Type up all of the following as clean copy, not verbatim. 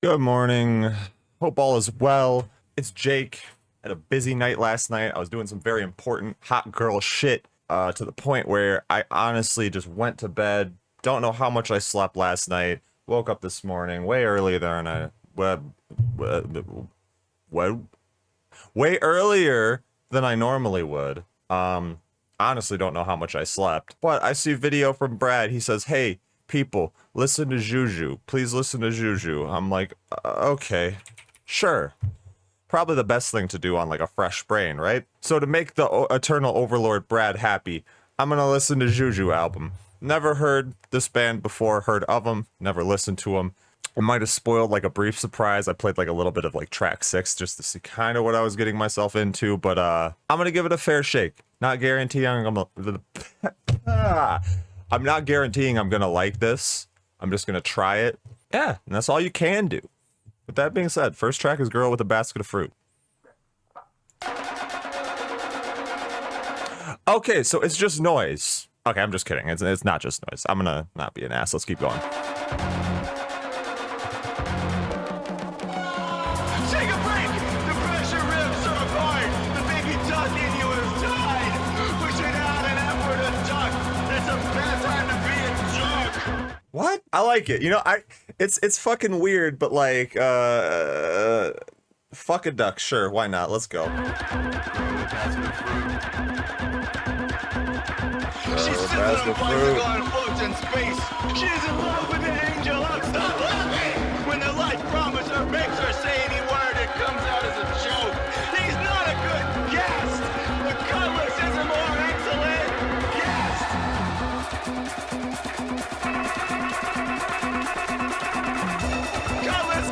Good morning. Hope all is well. It's Jake. Had a busy night last night. I was doing some very important hot girl shit to the point where I honestly just went to bed. Don't know how much I slept last night. Woke up this morning way earlier than way earlier than I normally would. Honestly don't know how much I slept. But I see a video from Brad. He says, "Hey, people, listen to Xiu Xiu. Please listen to Xiu Xiu." I'm like, okay, sure. Probably the best thing to do on like a fresh brain, right? So to make the eternal overlord Brad happy, I'm gonna listen to Xiu Xiu album. Never heard this band before, heard of them, never listened to them. It might have spoiled like a brief surprise. I played like a little bit of like track 6 just to see kind of what I was getting myself into, but I'm gonna give it a fair shake. Not guaranteeing I'm not guaranteeing I'm gonna like this. I'm just gonna try it. Yeah, and that's all you can do. With that being said, first track is Girl with a Basket of Fruit. Okay, so it's just noise. Okay, I'm just kidding. It's not just noise. I'm gonna not be an ass. Let's keep going. Take a break! The pressure rips are apart! The baby duck in you is tied! Pushing out an effort to duck! It's a bad time to be a joke! What? I like it. You know, it's fucking weird, but like, fuck a duck. Sure, why not? Let's go. She sits on a bicycle and floats in space. She's in love with the angel. Stop laughing! When the light promise her makes her say any word, it comes out as a joke. He's not a good guest. The cutlass is a more excellent guest. Cutlass.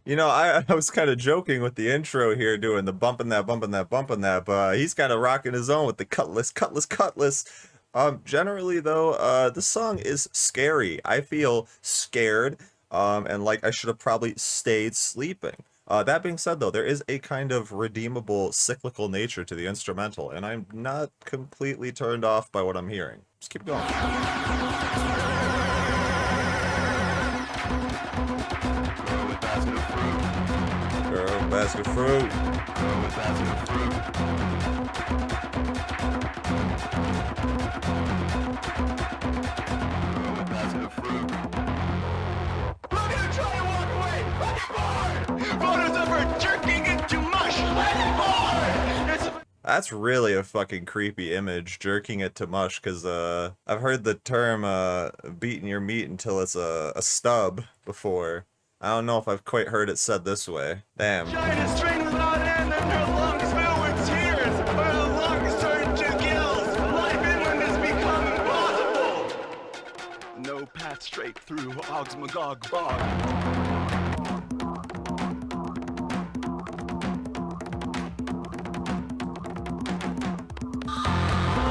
You know, I was kind of joking with the intro here, doing the bumping that, but he's kind of rocking his own with the cutlass. Generally though, this song is scary. I feel scared, and like I should have probably stayed sleeping. That being said though, there is a kind of redeemable cyclical nature to the instrumental, and I'm not completely turned off by what I'm hearing. Just keep going. Girl, basket of fruit. Girl with basket of fruit. Girl with basket of fruit. Look at her try to walk away! Let it board! Photos of her jerking into mush! Let it board! That's really a fucking creepy image, jerking it to mush, because I've heard the term beating your meat until it's a stub before. I don't know if I've quite heard it said this way. Damn. China string without end and her lungs fill with tears. Her lungs turn to gills. Life inland has become impossible. No path straight through Ogsmagog Bog.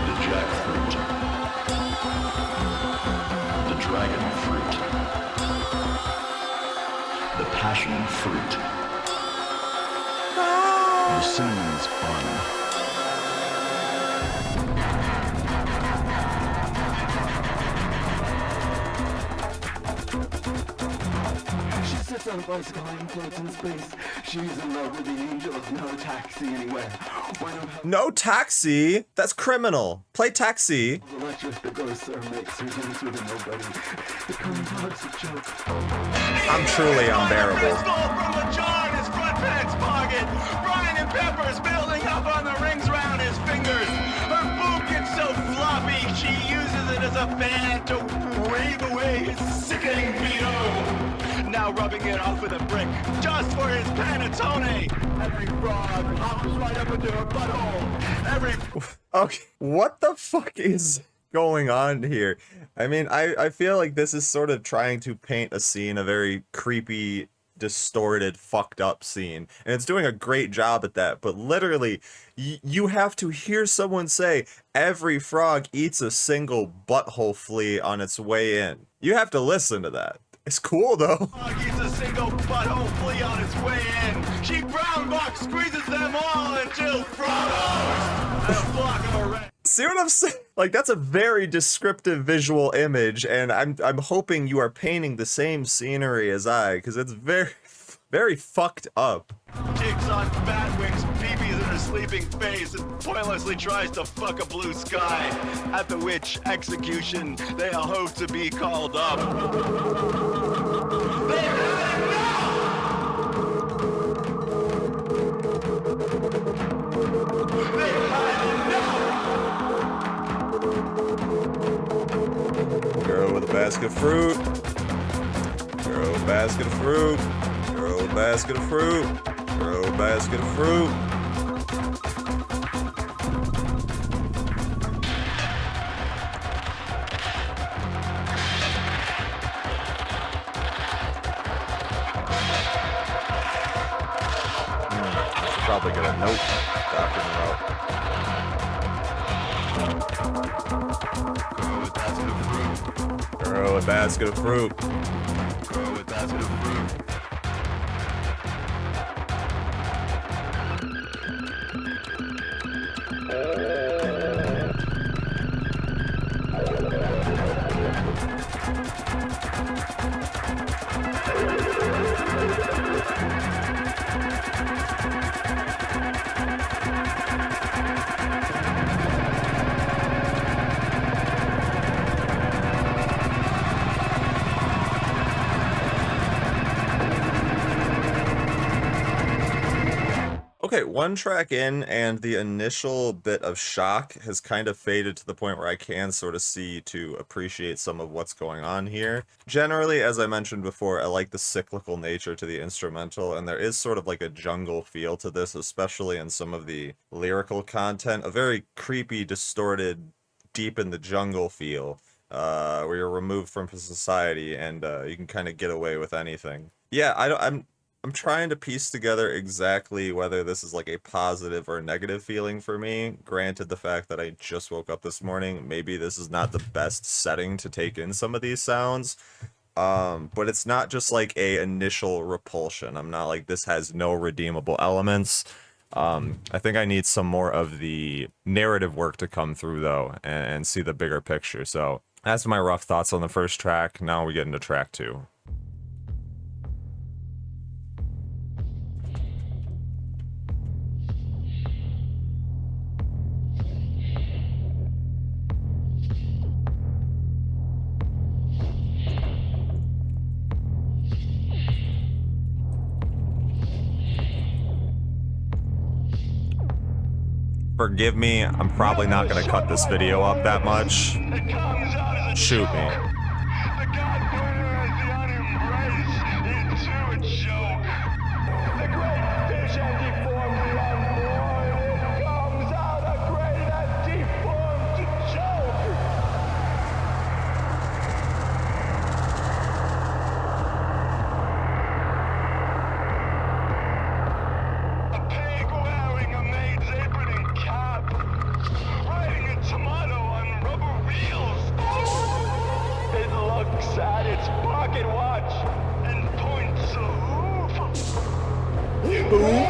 The jackfruit. The dragon fruit. The passion fruit. The cinnamon's bun. She sits on a bicycle and floats in space. She's in love with the angels. No taxi anywhere. No taxi? That's criminal. Play Taxi. Electric, the ghost sir makes her dance with a nobody. The current dog's a joke. I'm truly unbearable. From a jar in his front pants pocket. Brian and Pepper's building up on the rings round his fingers. Her boob gets so floppy, she uses it as a fan to wave away his sickening BO. Now rubbing it off with a brick, just for his panettone. Every frog hops right up into her butthole. Okay, what the fuck is going on here? I mean, I feel like this is sort of trying to paint a scene, a very creepy, distorted, fucked up scene, and it's doing a great job at that, but literally, you have to hear someone say, every frog eats a single butthole flea on its way in. You have to listen to that. It's cool though. Frog eats a single butthole flea on its way in. She brown box squeezes them all until frogs and a flock of a red. See what I'm saying? Like, that's a very descriptive visual image, and I'm hoping you are painting the same scenery as I, because it's very fucked up. Chicks on bat wings, peepees in her sleeping face, and pointlessly tries to fuck a blue sky, after which execution they all hope to be called up. They had enough! They had enough! Girl with a basket of fruit. Girl with a basket of fruit. Girl with a basket of fruit. Girl with a basket of fruit. Probably get a note. Doctor note. Girl with basket of fruit. Girl with basket of fruit. Okay, one track in, and the initial bit of shock has kind of faded to the point where I can sort of see to appreciate some of what's going on here. Generally, as I mentioned before, I like the cyclical nature to the instrumental, and there is sort of like a jungle feel to this, especially in some of the lyrical content. A very creepy, distorted, deep in the jungle feel, where you're removed from society and you can kind of get away with anything. Yeah, I'm trying to piece together exactly whether this is like a positive or negative feeling for me. Granted, the fact that I just woke up this morning, maybe this is not the best setting to take in some of these sounds. But it's not just like a initial repulsion. I'm not like, this has no redeemable elements. I think I need some more of the narrative work to come through though, and see the bigger picture. So that's my rough thoughts on the first track. Now we get into track 2. Forgive me, I'm probably not going to cut this video up that much. Shoot me. The god murder as the unembraced into a joke. The great fish and deformed the unborn. It comes out a great and deformed joke. A pig wearing a maid's apron and cap, riding a tomato on rubber wheels. It looks at its pocket watch and points a hoof.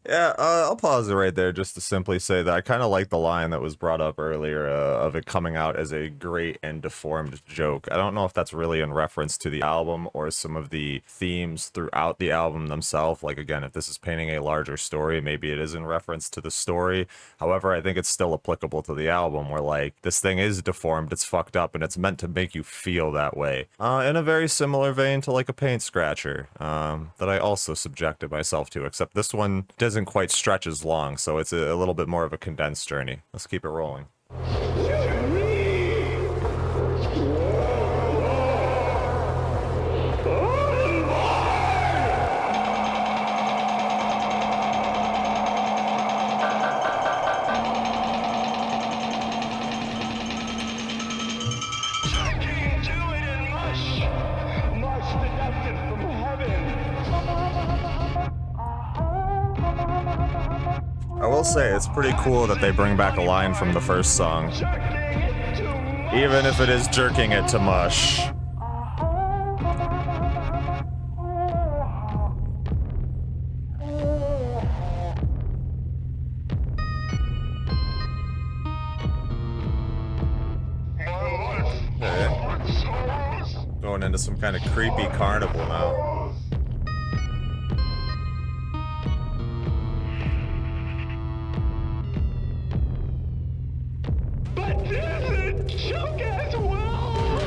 Yeah, I'll pause it right there just to simply say that I kind of like the line that was brought up earlier of it coming out as a great and deformed joke. I don't know if that's really in reference to the album or some of the themes throughout the album themselves. Like, again, if this is painting a larger story, maybe it is in reference to the story. However, I think it's still applicable to the album where, like, this thing is deformed, it's fucked up, and it's meant to make you feel that way. In a very similar vein to, like, a paint scratcher that I also subjected myself to, except this one doesn't quite stretch as long, so it's a little bit more of a condensed journey. Let's keep it rolling. I will say, it's pretty cool that they bring back a line from the first song. Even if it is jerking it to mush. Going into some kind of creepy carnival now. But doesn't choke as well.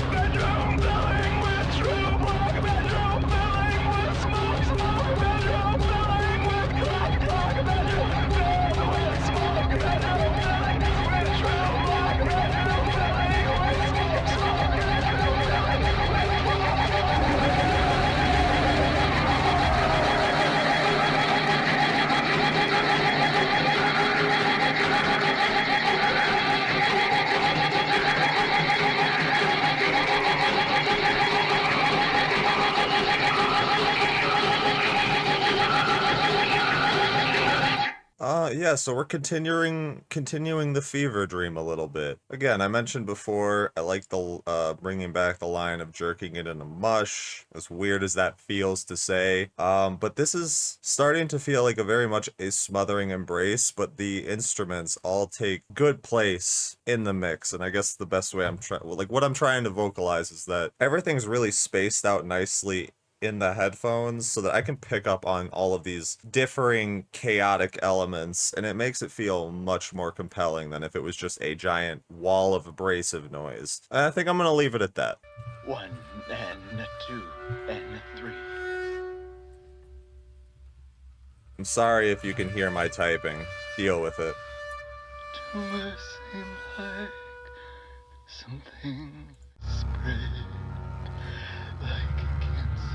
Bedroom filling with true black. Bedroom filling with smoke, smoke. Bedroom filling with crack, crack. Bedroom filled with smoke. Bedroom filling with true black. Bedroom filling with smoke, smoke. Bedroom filling with Yeah, so we're continuing the fever dream a little bit. Again, I mentioned before, I like the bringing back the line of jerking it into mush, as weird as that feels to say. But this is starting to feel like a very much a smothering embrace, but the instruments all take good place in the mix, and I guess the best way what I'm trying to vocalize is that everything's really spaced out nicely in the headphones so that I can pick up on all of these differing chaotic elements, and it makes it feel much more compelling than if it was just a giant wall of abrasive noise. And I think I'm gonna leave it at that. 1 and 2 and 3. I'm sorry if you can hear my typing. Deal with it. Tumors seem like something spread like cancer.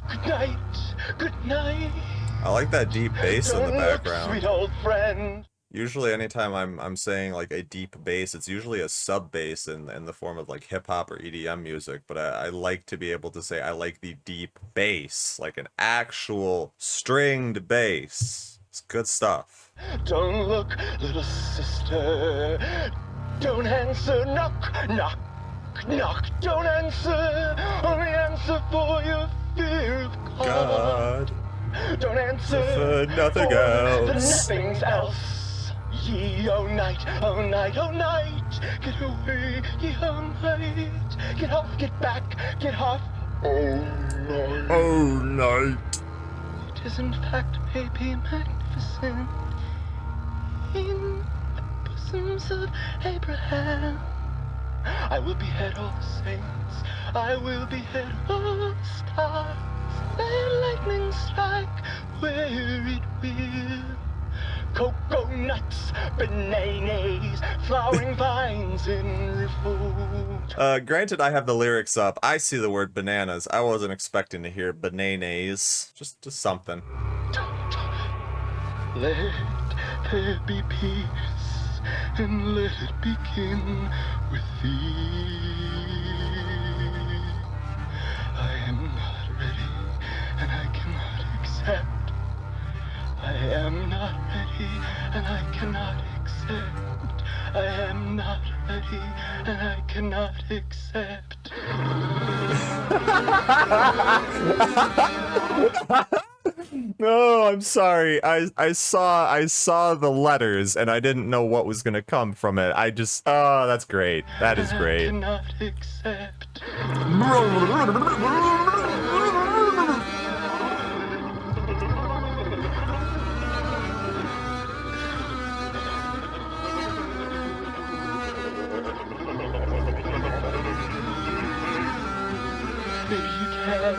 Good night, good night. I like that deep bass in the Don't look, background. sweet old friend. Usually anytime I'm saying like a deep bass, it's usually a sub bass in the form of like hip hop or EDM music, but I like to be able to say I like the deep bass, like an actual stringed bass. It's good stuff. Don't look, little sister. Don't answer, knock, knock, knock. Don't answer, only answer for your fear of God. Don't answer For nothing for else. the nothings else. Ye, oh night, oh night, oh night. Get away, ye, oh night. Get off, get back, get off. Oh night. Oh night. It is in fact maybe magnificent in the bosoms of Abraham. I will behead all saints, I will behead all stars. Let lightning strike where it will. Cocoa nuts, bananas, flowering vines in revolt. Granted, I have the lyrics up. I see the word bananas. I wasn't expecting to hear bananas. Just something. Let there be peace, and let it begin with thee. I am not ready, and I cannot accept. I am not ready, and I cannot accept. I am not ready, and I cannot accept. No, I'm sorry. I saw the letters and I didn't know what was gonna come from it. Oh, that's great. That is great. I cannot accept. Maybe you can,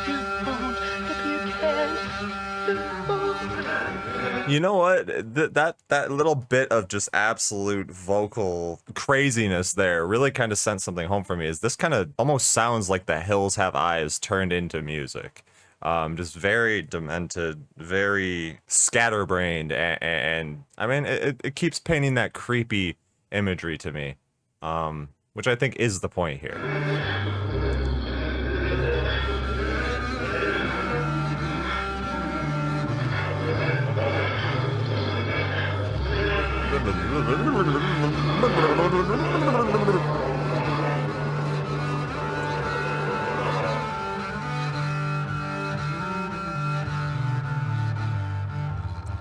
you won't. Maybe you can, you won't. You know what? That little bit of just absolute vocal craziness there really kind of sent something home for me. Is this kind of almost sounds like The Hills Have Eyes turned into music. Just very demented, very scatterbrained, and I mean, it keeps painting that creepy imagery to me, which I think is the point here.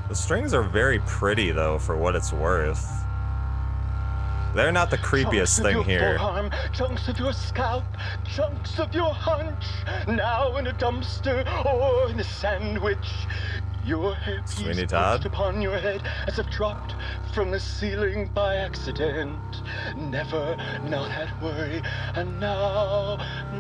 The strings are very pretty, though, for what it's worth. They're not the creepiest thing here. Forearm, chunks of your scalp, chunks of your hunch, now in a dumpster or in a sandwich. Your hairpiece Sweeney Todd? perched upon your head as if dropped from the ceiling by accident. Never not had worry, and now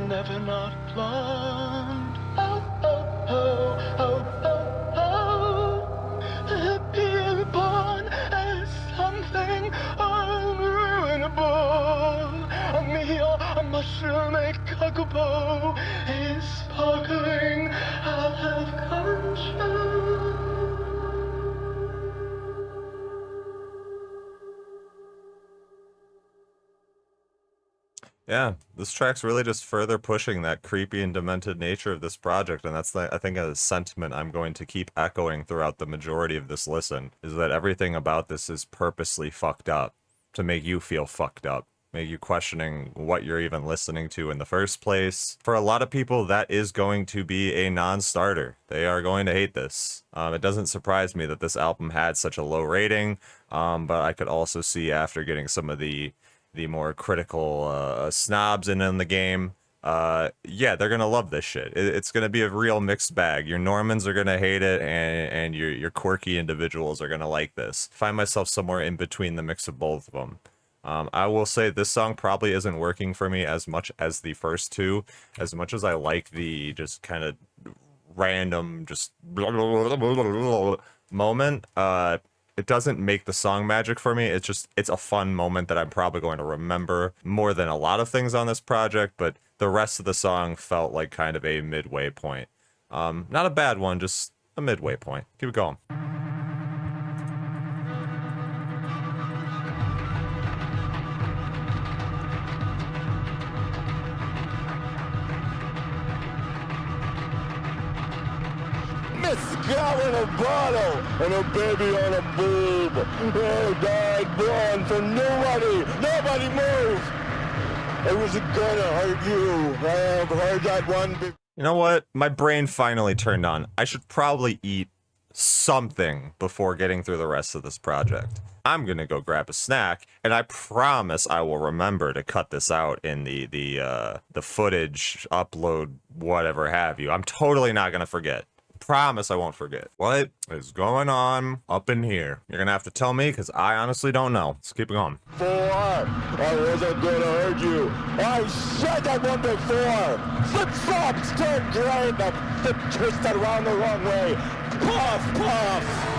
never not blonde. Oh, oh, oh, oh, oh, oh. Appear upon as something unruinable. A meal, a mushroom, a cuckoo is sparkling out of control. Yeah, this track's really just further pushing that creepy and demented nature of this project, and that's, I think, a sentiment I'm going to keep echoing throughout the majority of this listen, is that everything about this is purposely fucked up to make you feel fucked up, make you questioning what you're even listening to in the first place. For a lot of people, that is going to be a non-starter. They are going to hate this. It doesn't surprise me that this album had such a low rating, but I could also see after getting some of the more critical snobs in the game, yeah, they're gonna love this shit. It's gonna be a real mixed bag. Your Normans are gonna hate it, and your quirky individuals are gonna like this. Find myself somewhere in between the mix of both of them. I will say this song probably isn't working for me as much as the first two, as much as I like the just kind of random just moment. It doesn't make the song magic for me. It's a fun moment that I'm probably going to remember more than a lot of things on this project, but the rest of the song felt like kind of a midway point. Not a bad one, just a midway point. Keep it going. Cow in a bottle and a baby on a boob. Oh, died born for nobody. Nobody move. It wasn't gonna hurt you. I have heard that one before. You know what? My brain finally turned on. I should probably eat something before getting through the rest of this project. I'm gonna go grab a snack, and I promise I will remember to cut this out in the footage upload, whatever have you. I'm totally not gonna forget. Promise I won't forget. What is going on up in here? You're gonna have to tell me, because I honestly don't know. Let's keep it going. I wasn't gonna hurt you. I said that one before. Flip-flops turn gray, the flip twisted around the wrong way. Puff, puff.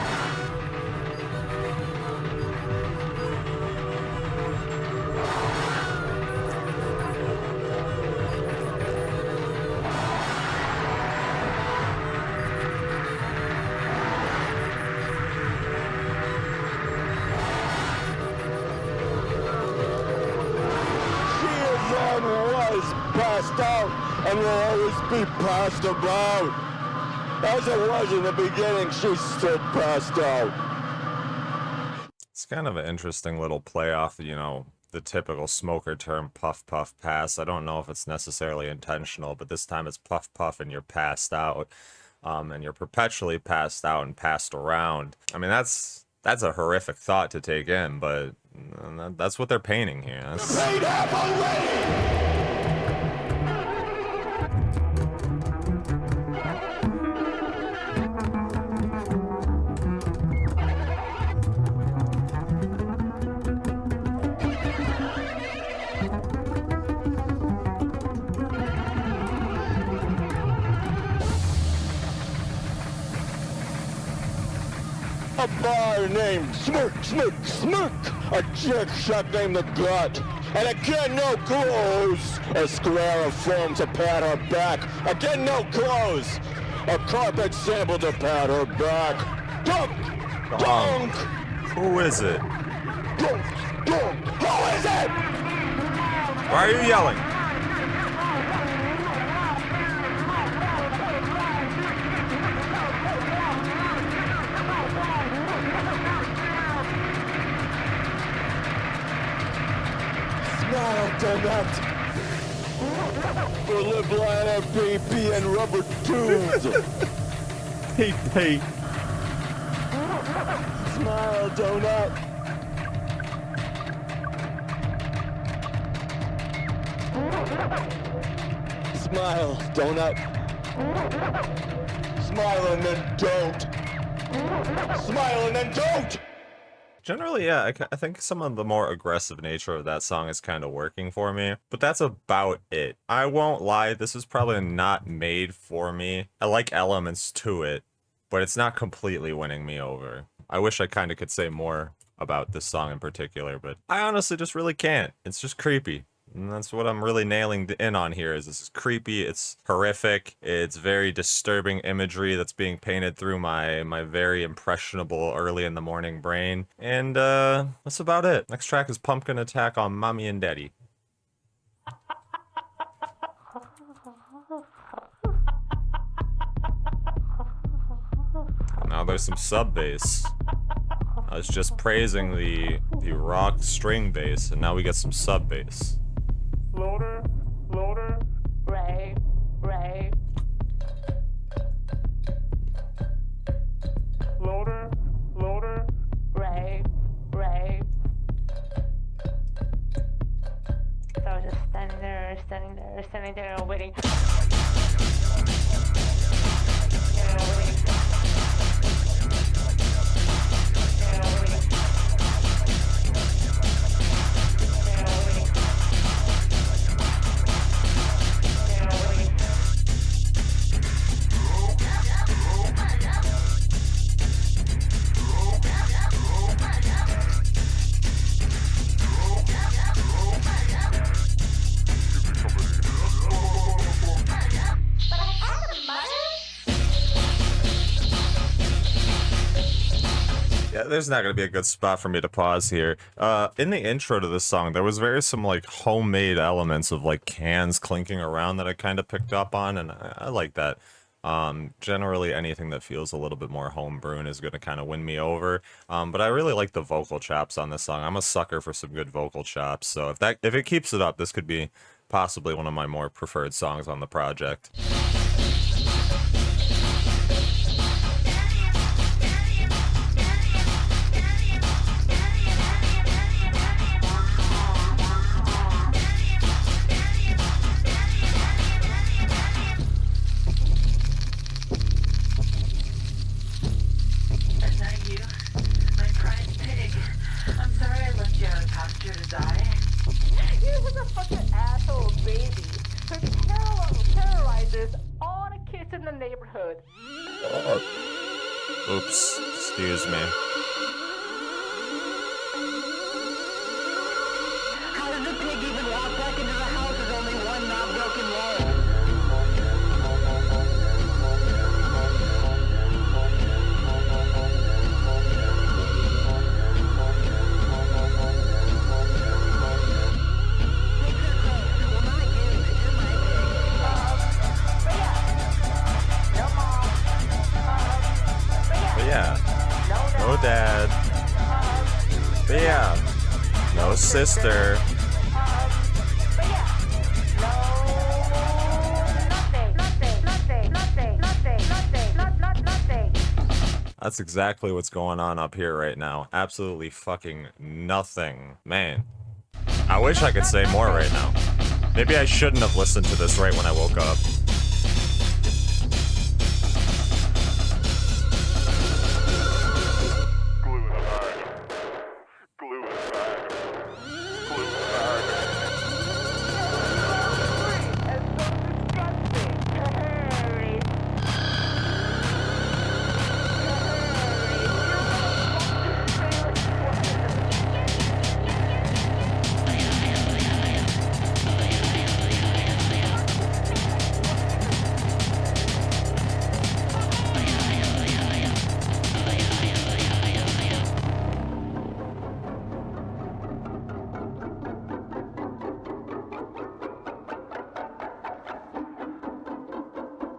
Passed out and will always be passed about. As it was in the beginning, she stood passed out. It's kind of an interesting little play off, the typical smoker term puff puff pass. I don't know if it's necessarily intentional, but this time it's puff puff and you're passed out, and you're perpetually passed out and passed around. I mean, that's a horrific thought to take in, but that's what they're painting here. Paid half already! A bar named Smirk, Smirk, Smirk. A jerk shot named The Gut. And again, no clothes. A square of foam to pat her back. Again, no clothes. A carpet sample to pat her back. Dunk! Dunk! Who is it? Dunk! Dunk! Who is it? Why are you yelling? donut. For live liner, baby, and rubber tunes. Hey, hey. Smile, donut. Smile, donut. Smile and then don't. Smile and then don't. Generally, yeah, I think some of the more aggressive nature of that song is kind of working for me, but that's about it. I won't lie, this is probably not made for me. I like elements to it, but it's not completely winning me over. I wish I kind of could say more about this song in particular, but I honestly just really can't. It's just creepy. And that's what I'm really nailing in on here, is this is creepy, it's horrific, it's very disturbing imagery that's being painted through my very impressionable early in the morning brain. And that's about it. Next track is Pumpkin Attack on Mommy and Daddy. Now there's some sub bass. I was just praising the rock string bass, and now we get some sub bass. Loader, loader, Ray, Ray. Loader, loader, Ray, Ray. So I was just standing there, waiting. There's not gonna be a good spot for me to pause here. In the intro to this song, there was some like homemade elements of like cans clinking around that I kind of picked up on, and I like that. Generally anything that feels a little bit more homebrewed is gonna kind of win me over. But I really like the vocal chops on this song. I'm a sucker for some good vocal chops, so if it keeps it up, this could be possibly one of my more preferred songs on the project. In the neighborhood. Oops, excuse me. How did the pig even walk back into the house with only one not broken wall? No dad. But yeah. No sister. That's exactly what's going on up here right now. Absolutely fucking nothing. Man. I wish I could say more right now. Maybe I shouldn't have listened to this right when I woke up.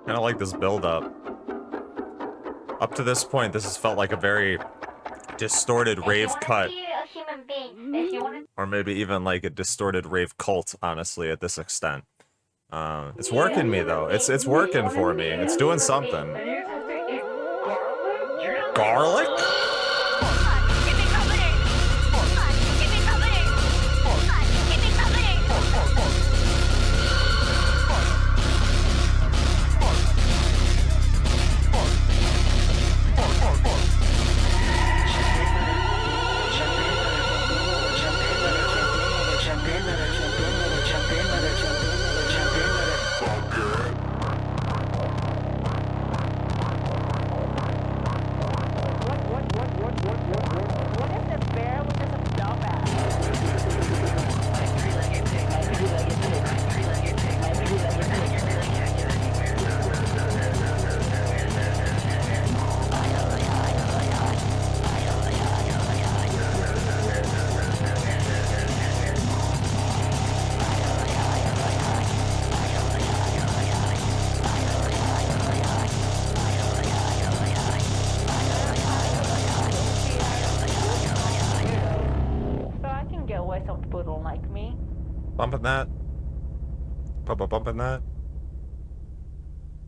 Kind of like this build-up. Up to this point, this has felt like a very distorted rave cut. Or maybe even like a distorted rave cult, honestly, at this extent. It's working me though. It's working for me. It's doing something. Garlic? Bumping that. Bumping that.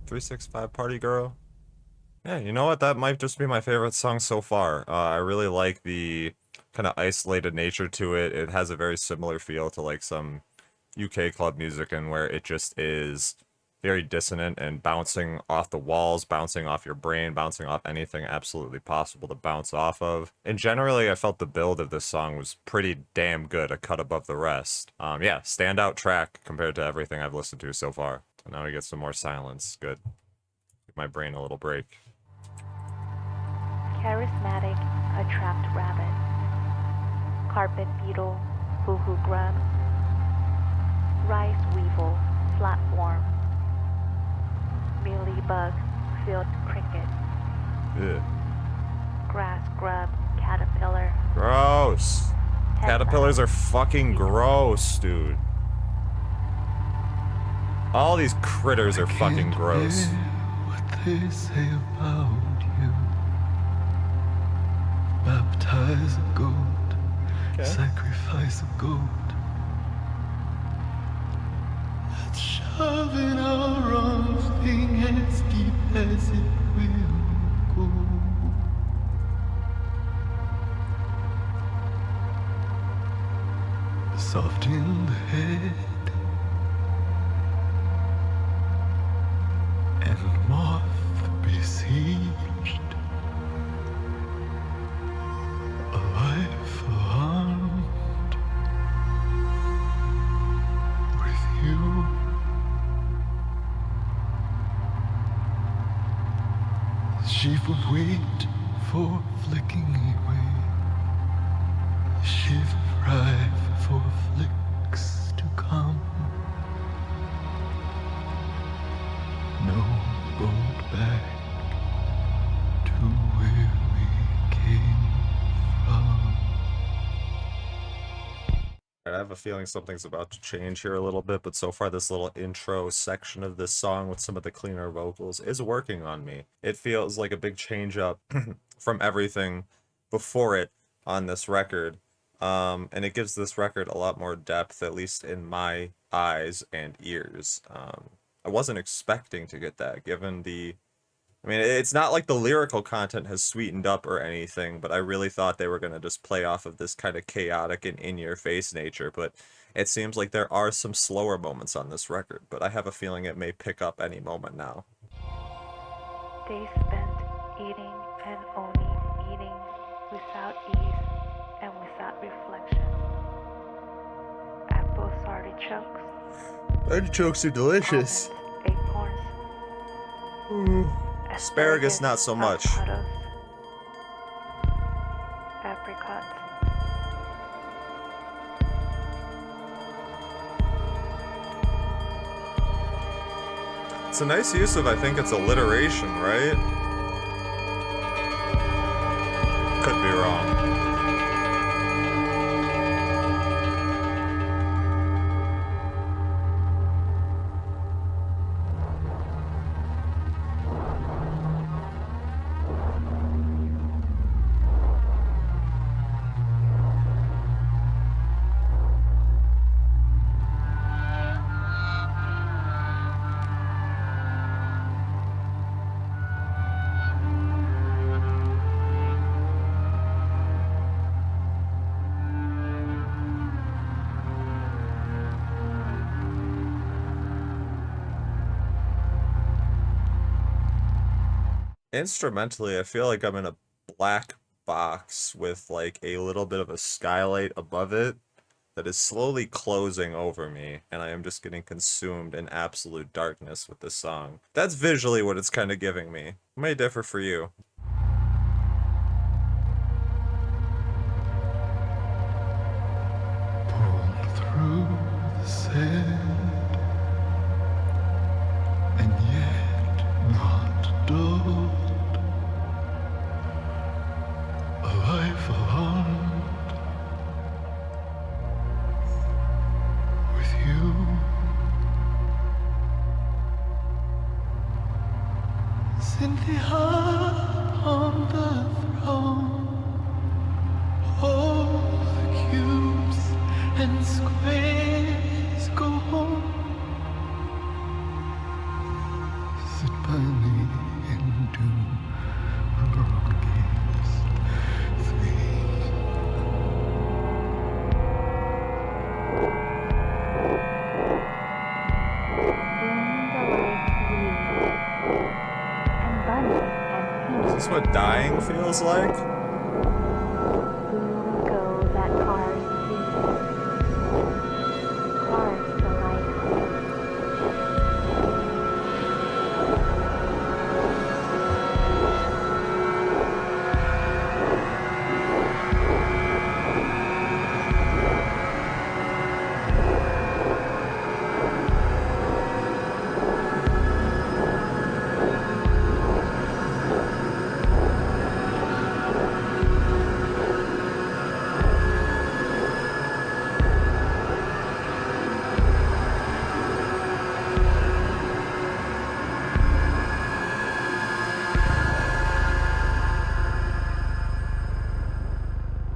365 Party Girl. Yeah, you know what? That might just be my favorite song so far. I really like the kind of isolated nature to it. It has a very similar feel to like some UK club music, and where it just is very dissonant and bouncing off the walls, bouncing off your brain, bouncing off anything absolutely possible to bounce off of. And generally, I felt the build of this song was pretty damn good, a cut above the rest. Yeah, standout track compared to everything I've listened to so far. So now we get some more silence. Good. Give my brain a little break. Charismatic, a trapped rabbit. Carpet beetle, hoo-hoo grub. Rice weevil, flatworm. Mealybug, field cricket. Ugh. Grass grub, caterpillar. Gross. Caterpillars are fucking gross, dude. All these critters are fucking gross. What they say about you. Baptize a goat, sacrifice a goat. Let's shove in our arms, being as deep as it will go. Soft in the head and moth besieged. A life armed with you. She would wait for flicking away. She would thrive for flicks to come. No road back to where we came from. I have a feeling something's about to change here a little bit, but so far this little intro section of this song with some of the cleaner vocals is working on me. It feels like a big change up from everything before it on this record. And it gives this record a lot more depth, at least in my eyes and ears. I wasn't expecting to get that, given the... I mean, it's not like the lyrical content has sweetened up or anything, but I really thought they were going to just play off of this kind of chaotic and in-your-face nature, but it seems like there are some slower moments on this record, but I have a feeling it may pick up any moment now. They spent eating and only eating without ease and without reflection. Apples, artichokes. Artichokes are delicious. Almonds, acorns. Asparagus, not so much. Avocados, apricots. It's a nice use of, I think it's alliteration, right? Could be wrong. Instrumentally, I feel like I'm in a black box with like a little bit of a skylight above it that is slowly closing over me, and I am just getting consumed in absolute darkness with this song. That's visually what it's kind of giving me. It may differ for you. Pulled through the sand, and yet not dulled. A life alone with you. Cynthia on the throne. All the cubes and squares go home. Sit by me and do wrongest thing. Is this what dying feels like? Soon go that cars see. Cars the light.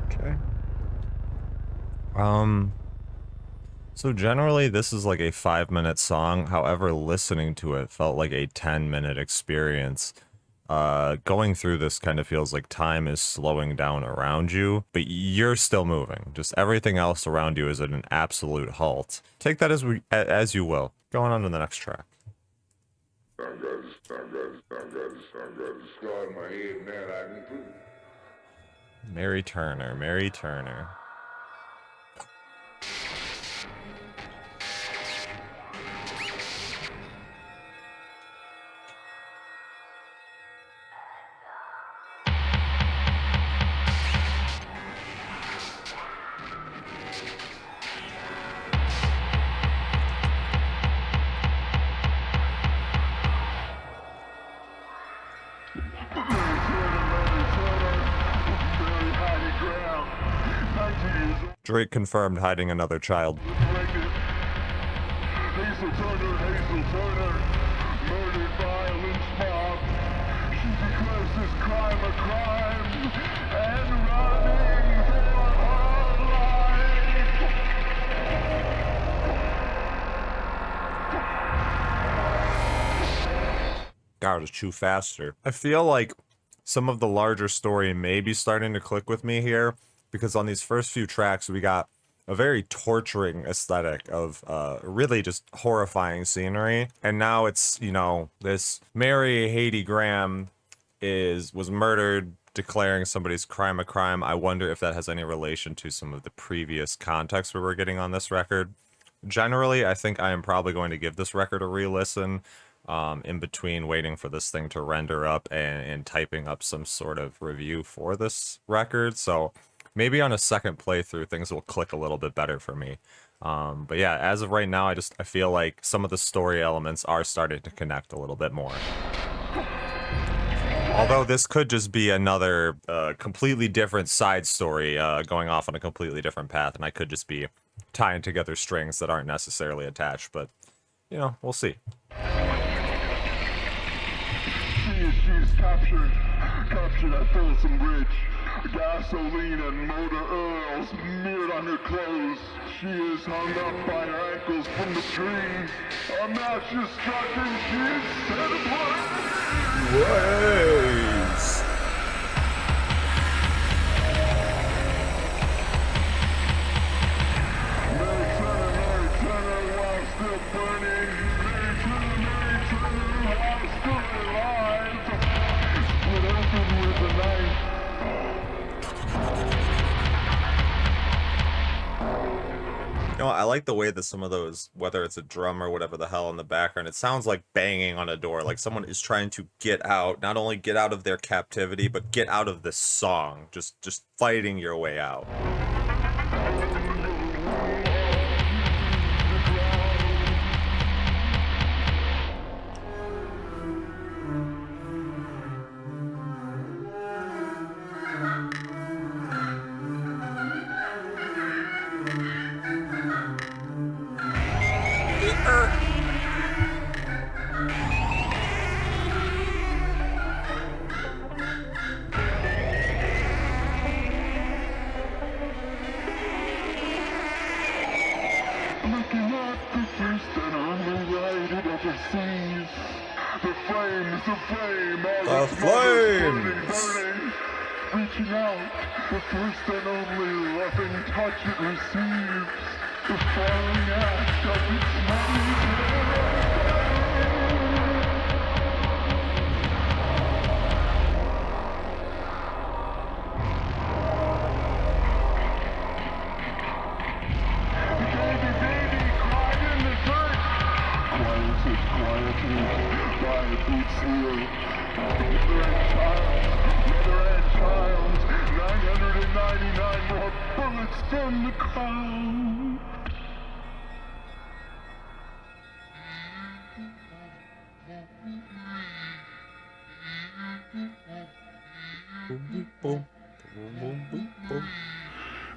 Okay. So generally this is like a 5-minute song. However, listening to it felt like a 10-minute experience. Going through this kind of feels like time is slowing down around you, but you're still moving. Just everything else around you is at an absolute halt. Take that as you will. Going on to the next track. Mary Turner, Mary Turner. Drake confirmed hiding another child. Hazel Turner, murdered by a lynch mob. She declares this crime a crime and running for her life. Gotta chew faster. I feel like some of the larger story may be starting to click with me here, because on these first few tracks we got a very torturing aesthetic of really just horrifying scenery, and now it's, you know, this Mary Haiti Graham was murdered, declaring somebody's crime a crime. I wonder if that has any relation to some of the previous context we were getting on this record. Generally, I think I am probably going to give this record a re-listen in between waiting for this thing to render up and typing up some sort of review for this record. So maybe on a second playthrough, things will click a little bit better for me. But yeah, as of right now, I feel like some of the story elements are starting to connect a little bit more. Although this could just be another completely different side story going off on a completely different path, and I could just be tying together strings that aren't necessarily attached, but, you know, we'll see. She's captured at Folsom Bridge. Gasoline and motor oil smeared on her clothes. She is hung up by her ankles from the tree. A match is struck and she is set Ways. Mary Turner, while still burning. Mary Turner, while still alive. know, I like the way that some of those, whether it's a drum or whatever the hell in the background, it sounds like banging on a door, like someone is trying to get out, not only get out of their captivity, but get out of this song, just fighting your way out. Looking at the first and only light it ever sees. The flames, the flame, all The its burning, flames. burning. Reaching out, the first and only loving touch it receives. The falling ash of its mighty from the crowd.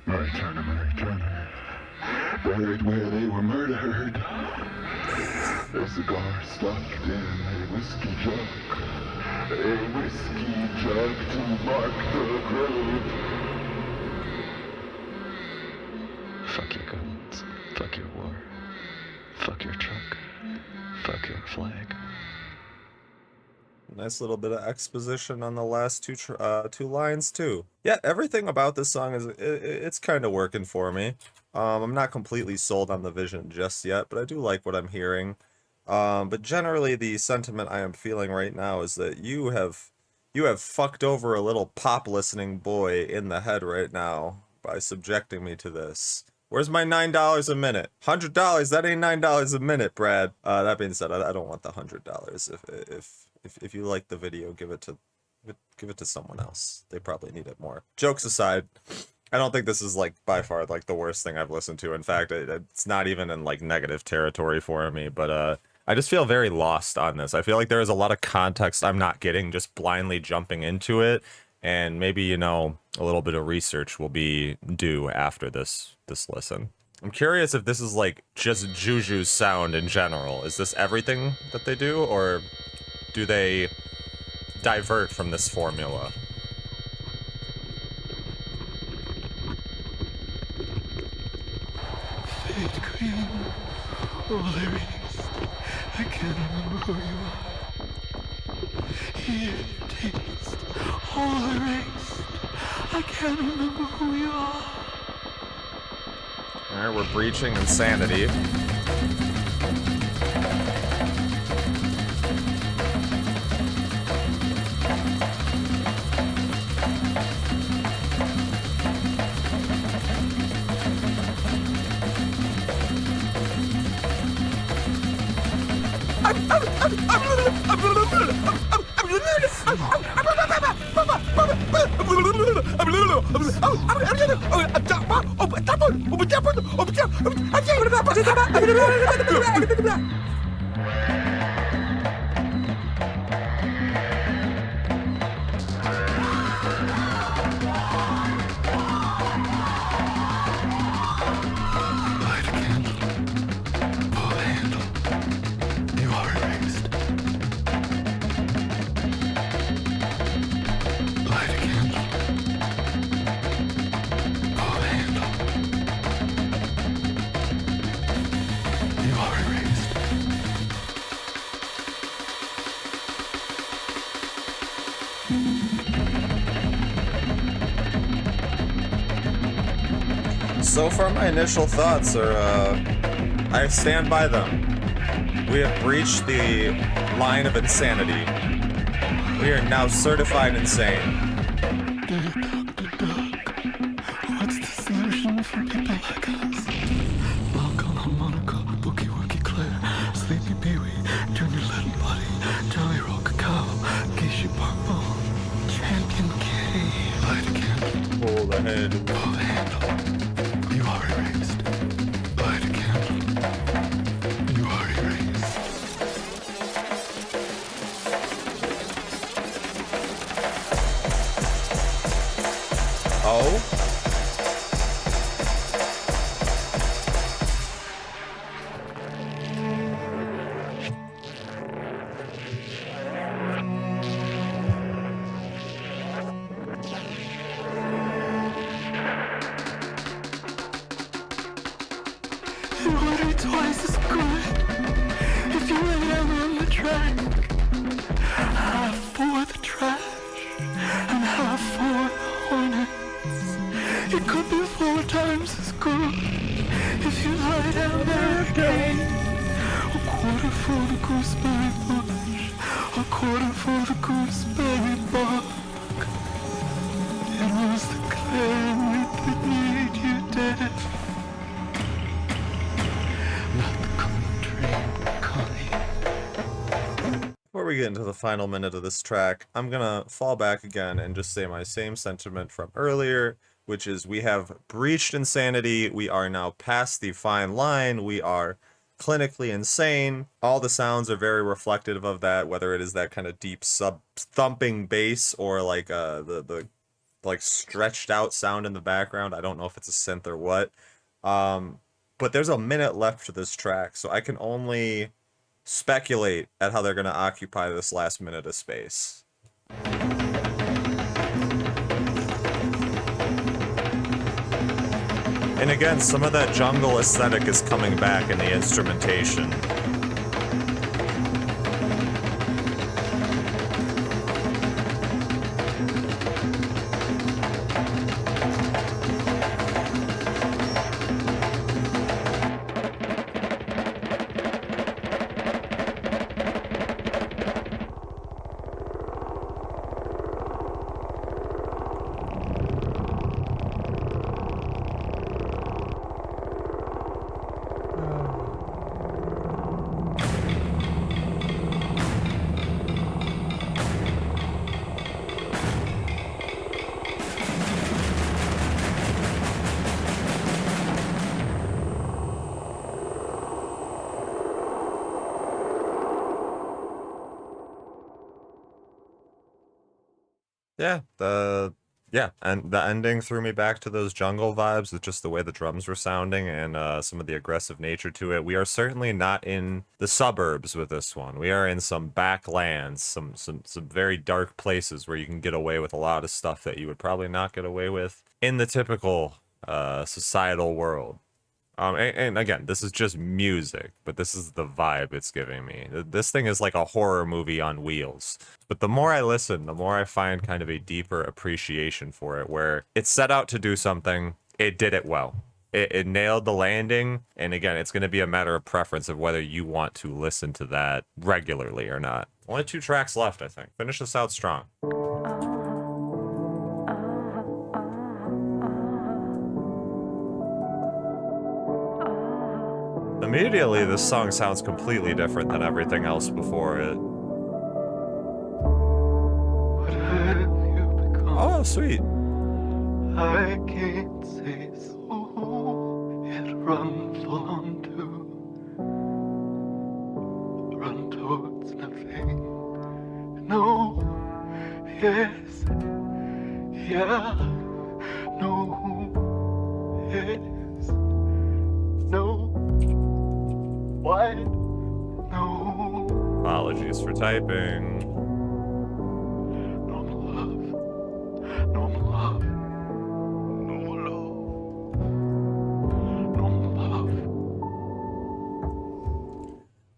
Mary Turner, buried where they were murdered. Their cigar stuffed in a whiskey jug to mark the grave. Fuck your guns. Fuck your war. Fuck your truck. Fuck your flag. Nice little bit of exposition on the last two lines too. Yeah, everything about this song is it's kind of working for me. I'm not completely sold on the vision just yet, but I do like what I'm hearing. But generally, the sentiment I am feeling right now is that you have fucked over a little pop listening boy in the head right now by subjecting me to this. Where's my $9 a minute? $100? That ain't $9 a minute, Brad. That being said, I don't want the $100. If you like the video, give it to someone else. They probably need it more. Jokes aside, I don't think this is like by far like the worst thing I've listened to. In fact, it's not even in like negative territory for me. But I just feel very lost on this. I feel like there is a lot of context I'm not getting, just blindly jumping into it. And maybe, you know, a little bit of research will be due after this listen. I'm curious if this is like just Juju's sound in general. Is this everything that they do, or do they divert from this formula? Fade green, all erased. I can't remember who you are. Here, taste, all erased. I can't remember who you are. Alright, we're breaching insanity. Light a candle. Pull a handle. You are erased. Light a candle. Pull a handle. You are erased. So far, my initial thoughts are, I stand by them. We have breached the line of insanity. We are now certified insane. Dr. Doug, what's the solution for people like us? Blow ahead. Pull the handle. You are erased. Light a candle. You are erased. Oh? It would be twice as good if you lay down on the track. Half for the trash and half for the hornets. It could be 4 times as good if you lie down there again. A quarter for the gooseberry bush, a quarter for the gooseberry bog. It was the claret that made you dead. Not the country, Connie. Before we get into the final minute of this track, I'm gonna fall back again and just say my same sentiment from earlier, which is we have breached insanity. We are now past the fine line. We are clinically insane. All the sounds are very reflective of that, whether it is that kind of deep thumping bass or like the like stretched out sound in the background. I don't know if it's a synth or what. But there's a minute left for this track, so I can only speculate at how they're going to occupy this last minute of space. And again, some of that jungle aesthetic is coming back in the instrumentation. And the ending threw me back to those jungle vibes with just the way the drums were sounding and some of the aggressive nature to it. We are certainly not in the suburbs with this one. We are in some backlands, some very dark places where you can get away with a lot of stuff that you would probably not get away with in the typical societal world. And again, this is just music, but this is the vibe it's giving me. This thing is like a horror movie on wheels. But the more I listen, the more I find kind of a deeper appreciation for it, where it set out to do something, it did it well. It nailed the landing, and again, it's going to be a matter of preference of whether you want to listen to that regularly or not. Only 2 tracks left, I think. Finish this out strong. Immediately, this song sounds completely different than everything else before it. What have you become? Oh, sweet. I can't say so, yet run full on run towards nothing. No, yes, yeah, no, yes, no, what, no. Apologies for typing. Normal love, normal love, normal love, normal love.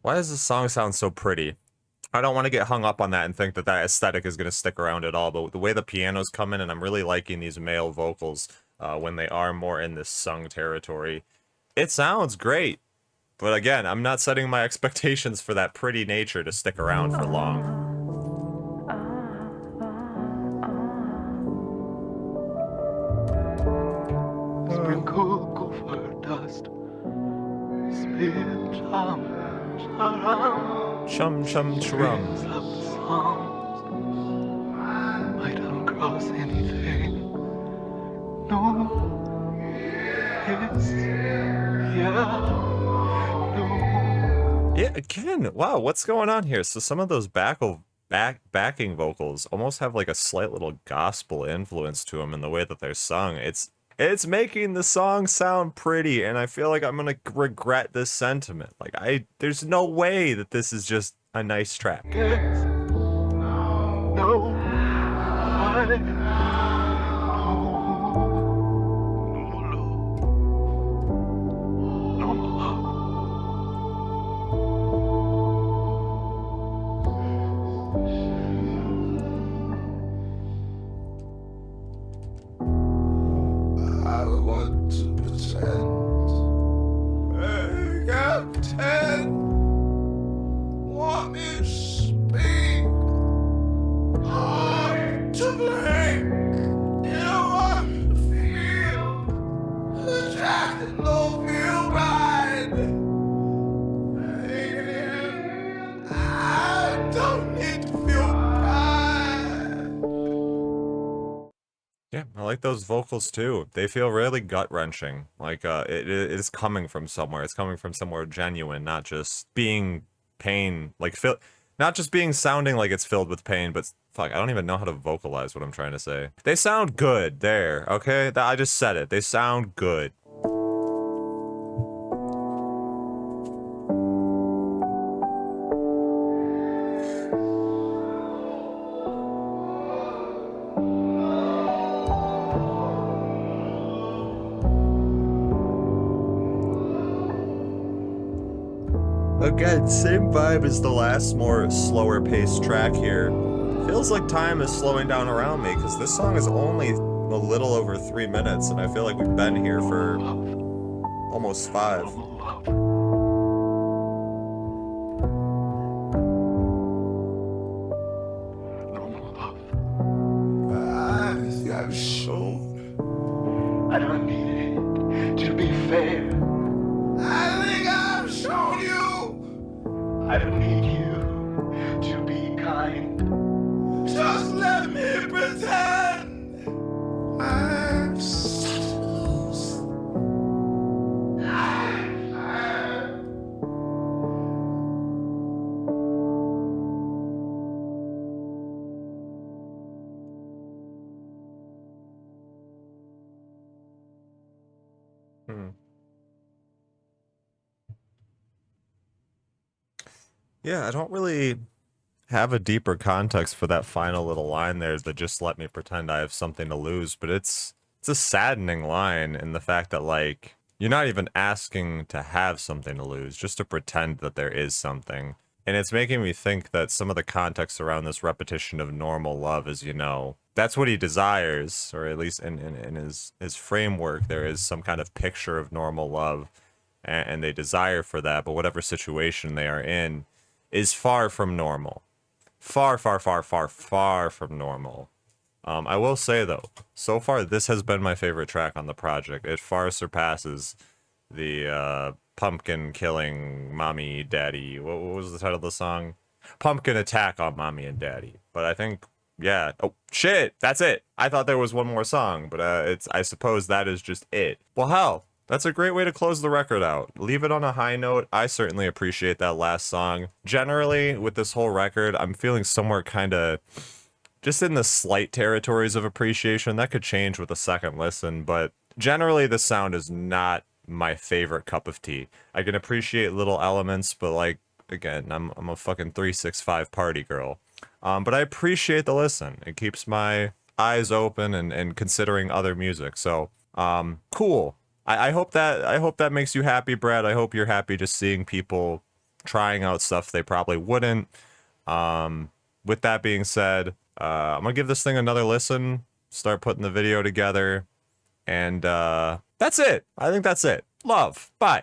Why does this song sound so pretty? I don't want to get hung up on that and think that that aesthetic is going to stick around at all, but the way the pianos come in, and I'm really liking these male vocals when they are more in this sung territory, it sounds great. But again, I'm not setting my expectations for that pretty nature to stick around for long. Sprinkle gopher dust, spit Chum chum chrum. Might uncross anything. No. Yes. Yeah. No. Yeah, again, wow, what's going on here? So some of those backing vocals almost have like a slight little gospel influence to them in the way that they're sung. It's making the song sound pretty, and I feel like I'm gonna regret this sentiment. Like there's no way that this is just a nice track. Yes. No. Why? No. No love. I want to pretend. Hey, Captain, want me to speak or to blink? You don't want to feel the track that don't feel right. Hey, I don't need to feel bad. Yeah, I like those vocals too. They feel really gut-wrenching. Like it is coming from somewhere. It's coming from somewhere genuine, not just being pain, like not just being sounding like it's filled with pain, but fuck, I don't even know how to vocalize what I'm trying to say. They sound good there, okay? I just said it. They sound good. Again, same vibe as the last more slower paced track here. Feels like time is slowing down around me because this song is only a little over 3 minutes and I feel like we've been here for almost 5. I've shown. I don't need it to be fair. I think I've shown you. I don't need you to be kind. Just let me pretend. I'm so loose. Yeah, I don't really have a deeper context for that final little line there that just let me pretend I have something to lose, but it's a saddening line in the fact that like you're not even asking to have something to lose, just to pretend that there is something. And it's making me think that some of the context around this repetition of normal love is, you know, that's what he desires, or at least in his framework, there is some kind of picture of normal love, and they desire for that, but whatever situation they are in is far from normal. Far, far, far, far, far from normal. I will say, though, so far this has been my favorite track on the project. It far surpasses the pumpkin killing mommy, daddy. What was the title of the song? Pumpkin attack on mommy and daddy. But I think, yeah. Oh, shit! That's it! I thought there was one more song, but I suppose that is just it. Well, hell. That's a great way to close the record out. Leave it on a high note. I certainly appreciate that last song. Generally, with this whole record, I'm feeling somewhere kind of just in the slight territories of appreciation. That could change with a second listen, but generally the sound is not my favorite cup of tea. I can appreciate little elements, but like, again, I'm a fucking 365 party girl. But I appreciate the listen. It keeps my eyes open and considering other music. So, cool. I hope that makes you happy, Brad. I hope you're happy just seeing people trying out stuff they probably wouldn't. With that being said, I'm gonna give this thing another listen, start putting the video together, and that's it. I think that's it. Love. Bye.